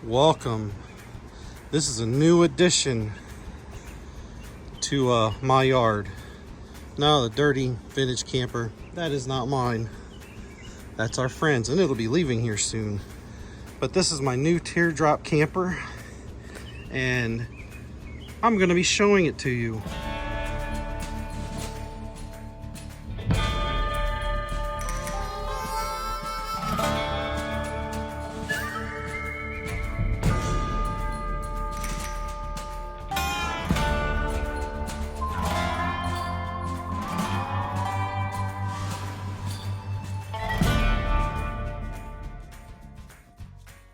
Welcome. This is a new addition to my yard. Now the dirty vintage camper, that is not mine. That's our friends, and it'll be leaving here soon. But this is my new Teardrop camper, and I'm gonna be showing it to you.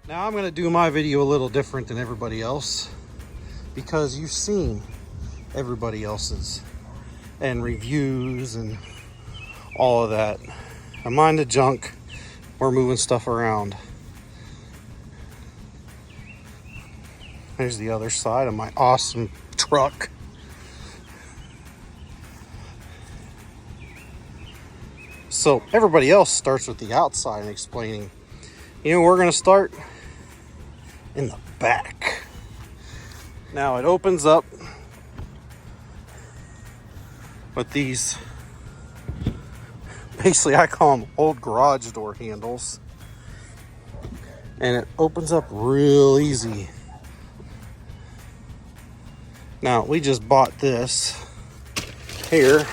Now I'm going to do my video a little different than everybody else because you've seen everybody else's and reviews and all of that. And mind the junk, we're moving stuff around. There's the other side of my awesome truck. So everybody else starts with the outside and explaining. We're going to start in the back. Now it opens up with these, basically I call them old garage door handles, and it opens up real easy. Now we just bought this here.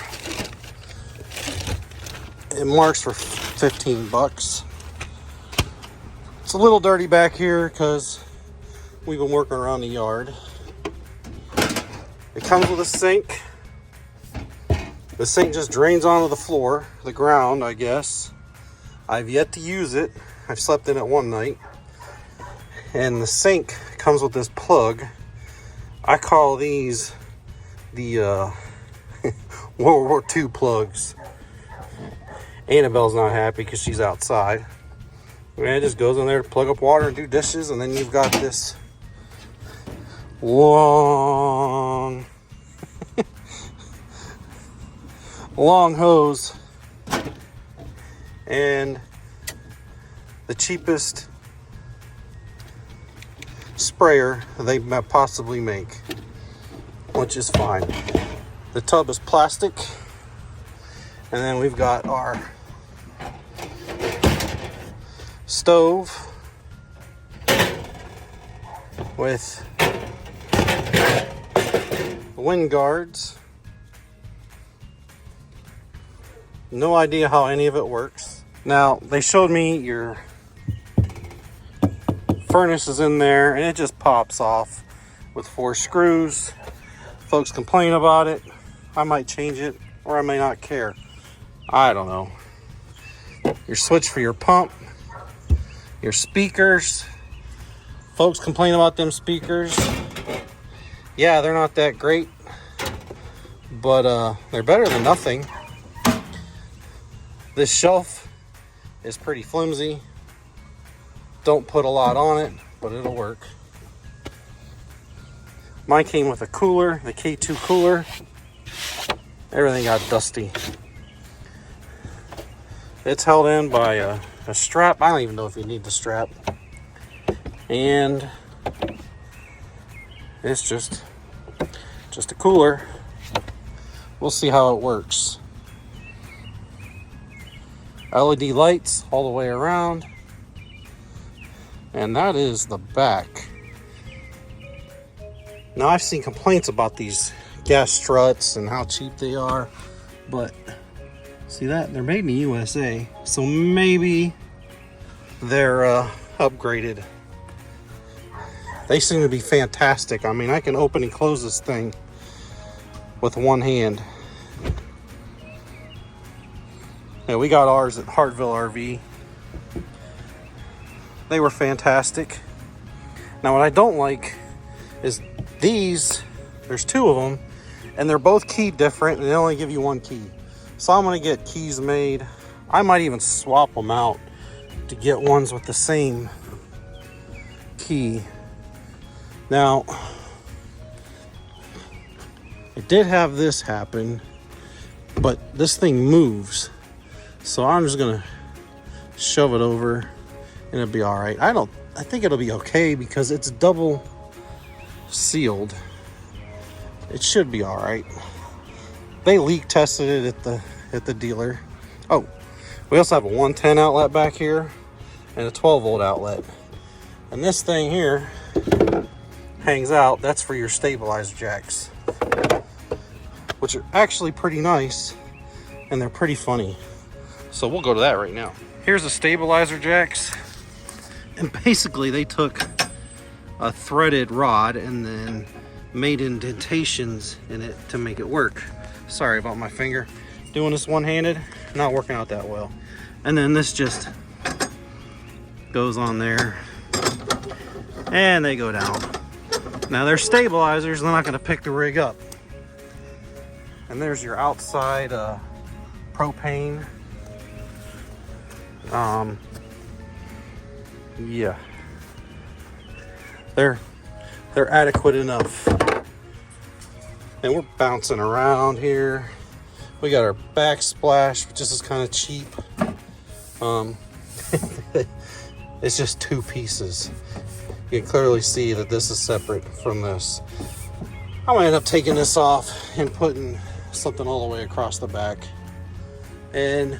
It marks for 15 bucks. It's a little dirty back here because we've been working around the yard. It comes with a sink. The sink just drains onto the floor, the ground, I guess. I've yet to use it. I've slept in it one night. And the sink comes with this plug. I call these the World War II plugs. Annabelle's not happy because she's outside. And it just goes in there to plug up water and do dishes, and then you've got this long hose and the cheapest sprayer they possibly make, which is fine. The tub is plastic, and then we've got our stove with wind guards. No idea how any of it works. Now, they showed me your furnace is in there and it just pops off with 4 screws. Folks complain about it. I might change it or I may not care. I don't know. Your switch for your pump. Your speakers. Folks complain about them speakers. Yeah, they're not that great, but they're better than nothing. This shelf is pretty flimsy. Don't put a lot on it, but it'll work. Mine came with a cooler, the K2 cooler. Everything got dusty. It's held in by a strap. I don't even know if you need the strap. And it's just a cooler. We'll see how it works. LED lights all the way around. And that is the back. Now I've seen complaints about these gas struts and how cheap they are, but see that? They're made in the USA, so maybe they're upgraded. They seem to be fantastic. I mean, I can open and close this thing with one hand. Yeah, we got ours at Hartville RV. They were fantastic. Now, what I don't like is these, there's 2 of them, and they're both keyed different, and they only give you 1 key. So I'm gonna get keys made. I might even swap them out to get ones with the same key. Now, I did have this happen, but this thing moves. So I'm just gonna shove it over and it'll be all right. I don't I think it'll be okay because it's double sealed. It should be all right. They leak tested it at the dealer. Oh, we also have a 110 outlet back here and a 12 volt outlet. And this thing here hangs out. That's for your stabilizer jacks, which are actually pretty nice and they're pretty funny. So we'll go to that right now. Here's the stabilizer jacks. And basically they took a threaded rod and then made indentations in it to make it work. Sorry about my finger. Doing this one-handed, not working out that well. And then this just goes on there and they go down. Now they're stabilizers, they're not gonna pick the rig up. And there's your outside propane. Yeah. They're adequate enough. And we're bouncing around here. We got our backsplash, which is kind of cheap. It's just 2 pieces. You can clearly see that this is separate from this. I'm gonna end up taking this off and putting something all the way across the back. And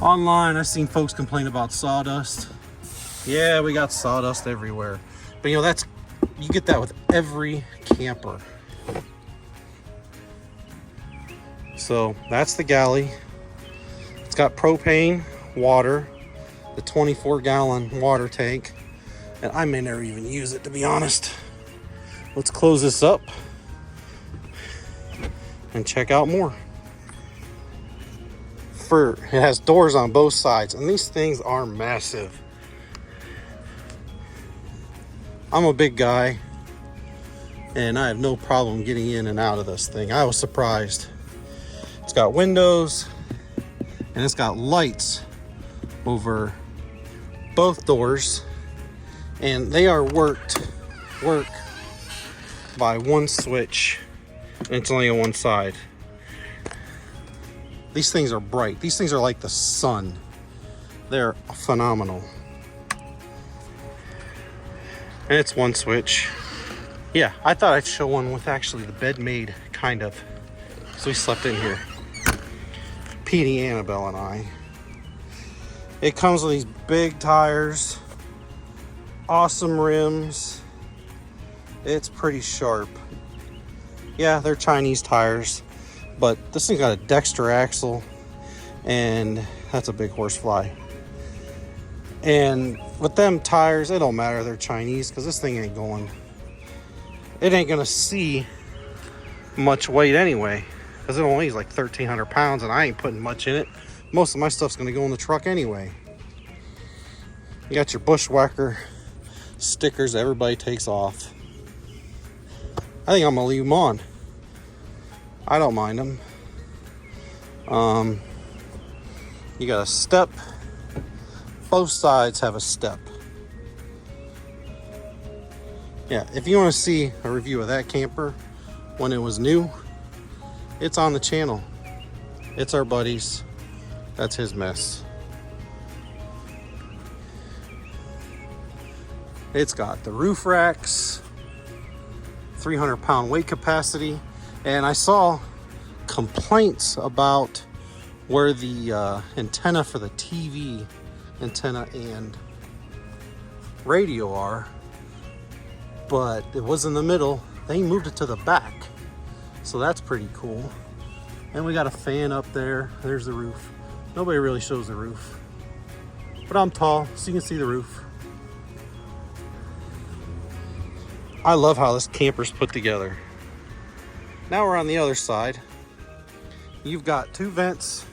online, I've seen folks complain about sawdust. Yeah, we got sawdust everywhere. But you know, you get that with every camper. So that's the Galley. It's got propane, water, the 24-gallon water tank. And I may never even use it, to be honest. Let's close this up and check out more. It has doors on both sides, and these things are massive. I'm a big guy, and I have no problem getting in and out of this thing. I was surprised. It's got windows, and it's got lights over both doors, and they are work by one switch, and it's only on one side. These things are bright. These things are like the sun. They're phenomenal. And it's one switch. Yeah, I thought I'd show one with actually the bed made, kind of. So we slept in here. Petey, Annabelle, and I. It comes with these big tires. Awesome rims. It's pretty sharp. Yeah, they're Chinese tires. But this thing's got a Dexter axle, and that's a big horsefly. And with them tires, it don't matter they're Chinese, because this thing ain't going. It ain't gonna see much weight anyway, because it only weighs like 1,300 pounds, and I ain't putting much in it. Most of my stuff's gonna go in the truck anyway. You got your Bushwhacker stickers that everybody takes off. I think I'm gonna leave them on. I don't mind them. You got a step. Both sides have a step. Yeah, if you want to see a review of that camper when it was new, it's on the channel. It's our buddy's. That's his mess. It's got the roof racks, 300-pound weight capacity. And I saw complaints about where the antenna for the TV antenna and radio are, but it was in the middle. They moved it to the back, so that's pretty cool. And we got a fan up there. There's the roof. Nobody really shows the roof, but I'm tall, so you can see the roof. I love how this camper's put together. Now we're on the other side. You've got 2 vents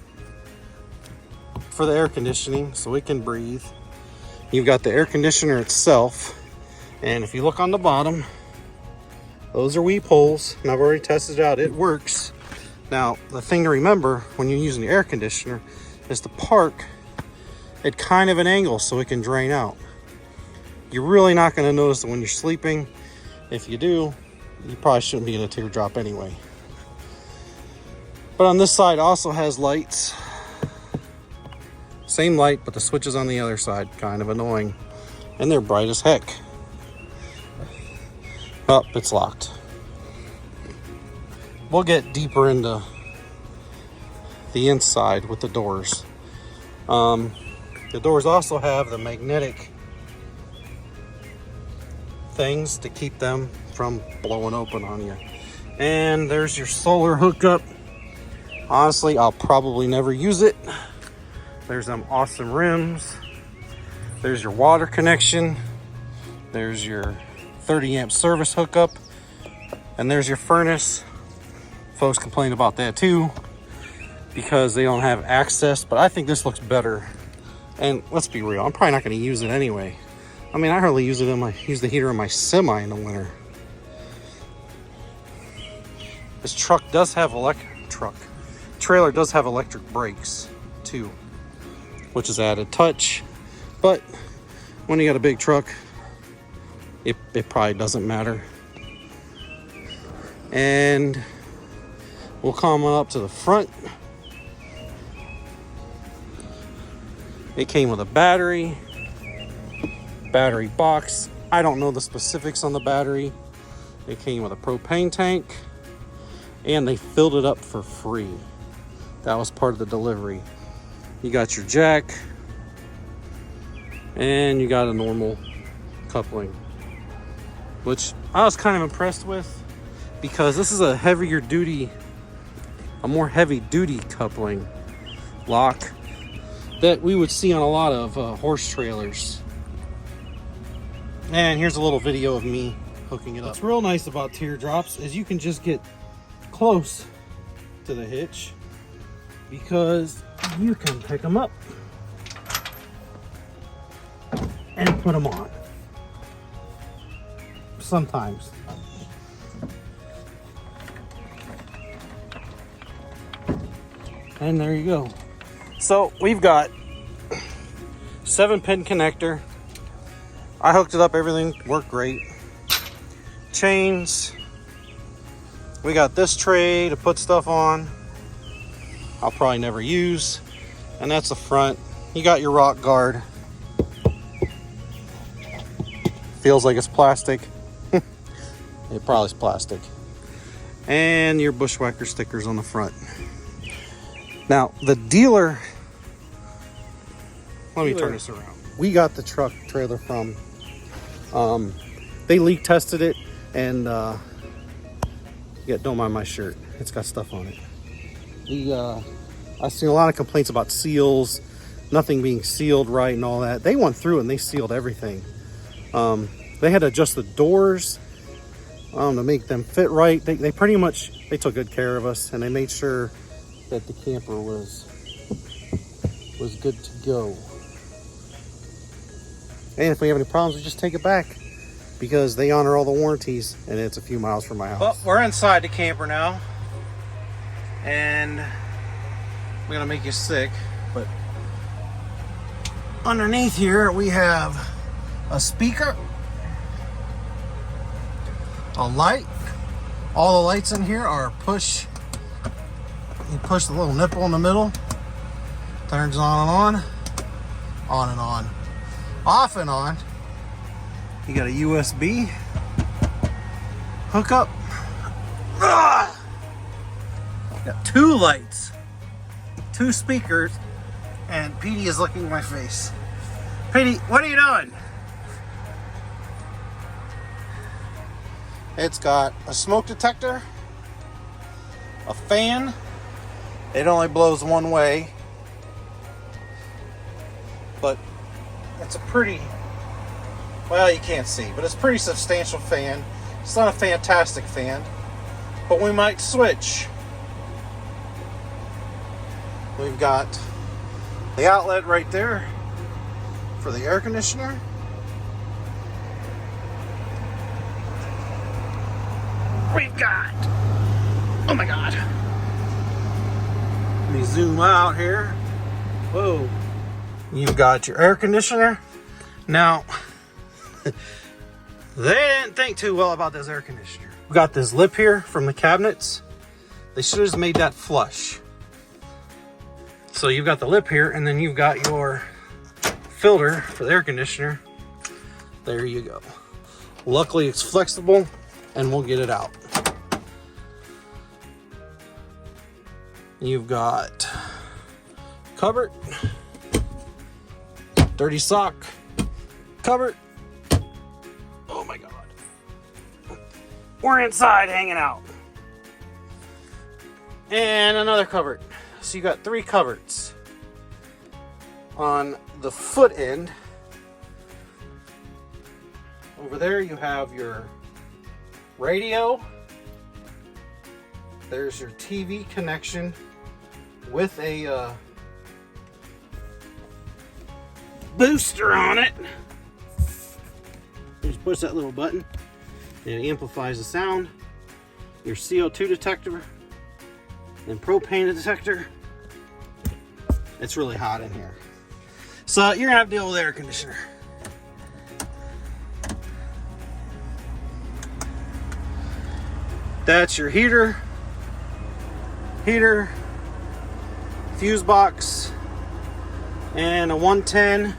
for the air conditioning so we can breathe. You've got the air conditioner itself. And if you look on the bottom, those are weep holes. And I've already tested it out. It works. Now, the thing to remember when you're using the air conditioner is to park at kind of an angle so it can drain out. You're really not going to notice it when you're sleeping. If you do, you probably shouldn't be in a teardrop anyway. But on this side also has lights. Same light, but the switch is on the other side. Kind of annoying. And they're bright as heck. Oh, it's locked. We'll get deeper into the inside with the doors. The doors also have the magnetic things to keep them from blowing open on you. And there's your solar hookup. Honestly, I'll probably never use it. There's them awesome rims. There's your water connection. There's your 30 amp service hookup. And there's your furnace. Folks complain about that too because they don't have access, but I think this looks better. And let's be real, I'm probably not going to use it anyway. I mean, I hardly use it use the heater in my semi in the winter. This truck does have trailer does have electric brakes too, which is added touch. But when you got a big truck, it probably doesn't matter. And we'll come up to the front. It came with a battery box. I don't know the specifics on the battery. It came with a propane tank, and they filled it up for free. That was part of the delivery. You got your jack, and you got a normal coupling, which I was kind of impressed with because this is a more heavy duty coupling lock that we would see on a lot of horse trailers. And here's a little video of me hooking it up. What's real nice about Teardrops is you can just get close to the hitch because you can pick them up and put them on. Sometimes. And there you go. So we've got 7-pin connector. I hooked it up, everything worked great. Chains. We got this tray to put stuff on. I'll probably never use. And that's the front. You got your rock guard. Feels like it's plastic. It probably is plastic. And your Bushwhacker stickers on the front. Now, the dealer, let me turn this around. We got the truck trailer from, they leak tested it, and yeah, don't mind my shirt. It's got stuff on it. I've seen a lot of complaints about seals, nothing being sealed right and all that. They went through and they sealed everything. They had to adjust the doors to make them fit right. They pretty much, they took good care of us, and they made sure that the camper was good to go. And if we have any problems, we just take it back because they honor all the warranties, and it's a few miles from my house. Well, we're inside the camper now, and we're gonna make you sick, but underneath here we have a speaker, a light. All the lights in here are push. You push the little nipple in the middle, turns on and on, off and on. You got a USB hookup. Got 2 lights, 2 speakers, and Petey is looking at my face. Petey, what are you doing? It's got a smoke detector, a fan. It only blows one way, but it's a pretty, well, you can't see, but it's a pretty substantial fan. It's not a fantastic fan, but we might switch. We've got the outlet right there for the air conditioner. We've got, oh my God. Let me zoom out here. Whoa. You've got your air conditioner. Now, they didn't think too well about this air conditioner. We got this lip here from the cabinets. They should have made that flush. So you've got the lip here, and then you've got your filter for the air conditioner. There you go. Luckily it's flexible and we'll get it out. You've got cupboard, dirty sock, cupboard. Oh my God. We're inside hanging out. And another cupboard. So you got 3 cupboards. On the foot end, over there you have your radio. There's your TV connection with a booster on it. You just push that little button and it amplifies the sound. Your CO2 detector and propane detector. It's really hot in here, so you're gonna have to deal with air conditioner. That's your heater, fuse box, and a 110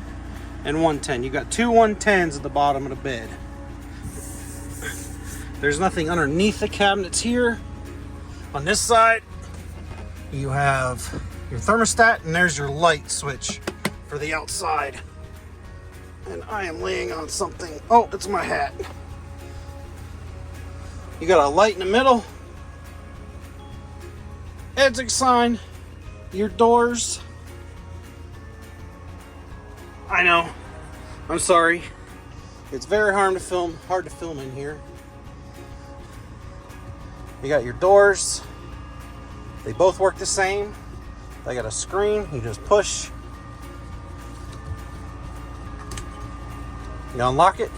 and 110. You got 2 110s at the bottom of the bed. There's nothing underneath the cabinets here. On this side, you have your thermostat, and there's your light switch for the outside. And I am laying on something. Oh, it's my hat. You got a light in the middle. Exit sign. Your doors. I know. I'm sorry. It's very hard to film in here. You got your doors. They both work the same. They got a screen. You just push. You unlock it.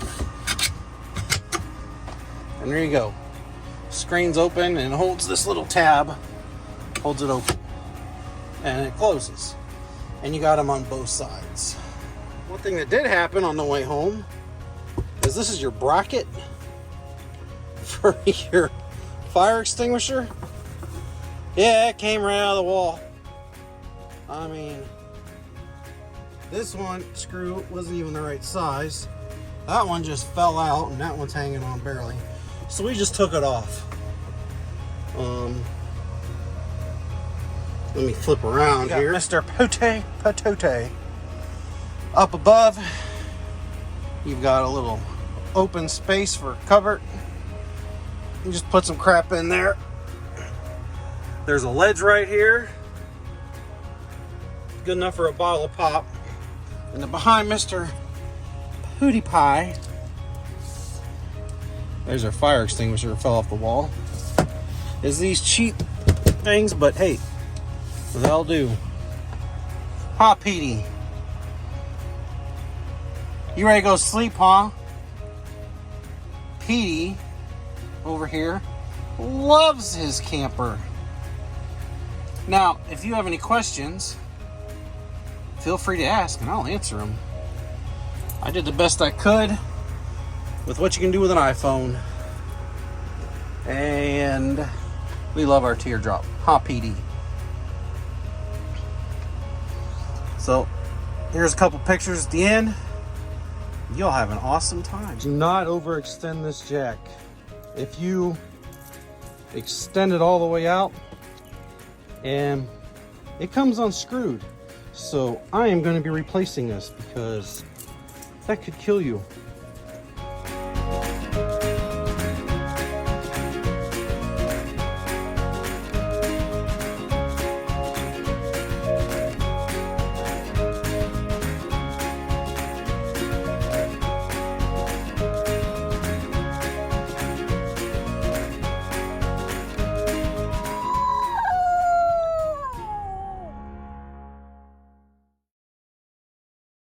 And there you go. Screen's open and holds this little tab. Holds it open. And it closes. And you got them on both sides. One thing that did happen on the way home is this is your bracket for your fire extinguisher. Yeah, it came right out of the wall. I mean, this one screw wasn't even the right size. That one just fell out, and that one's hanging on barely. So we just took it off. Let me flip around here. Mr. Pote. Up above, you've got a little open space for cupboard. You just put some crap in there. There's a ledge right here. Good enough for a bottle of pop. And then behind Mr. Pootie Pie, there's our fire extinguisher. It fell off the wall. Is these cheap things, but hey, they'll do. Huh, Petey? You ready to go sleep, huh? Petey over here loves his camper. Now, if you have any questions, feel free to ask and I'll answer them. I did the best I could with what you can do with an iPhone. And we love our Teardrop. Huh, PD? So, here's a couple pictures at the end. You'll have an awesome time. Do not overextend this jack. If you extend it all the way out, and it comes unscrewed. So I am going to be replacing this because that could kill you.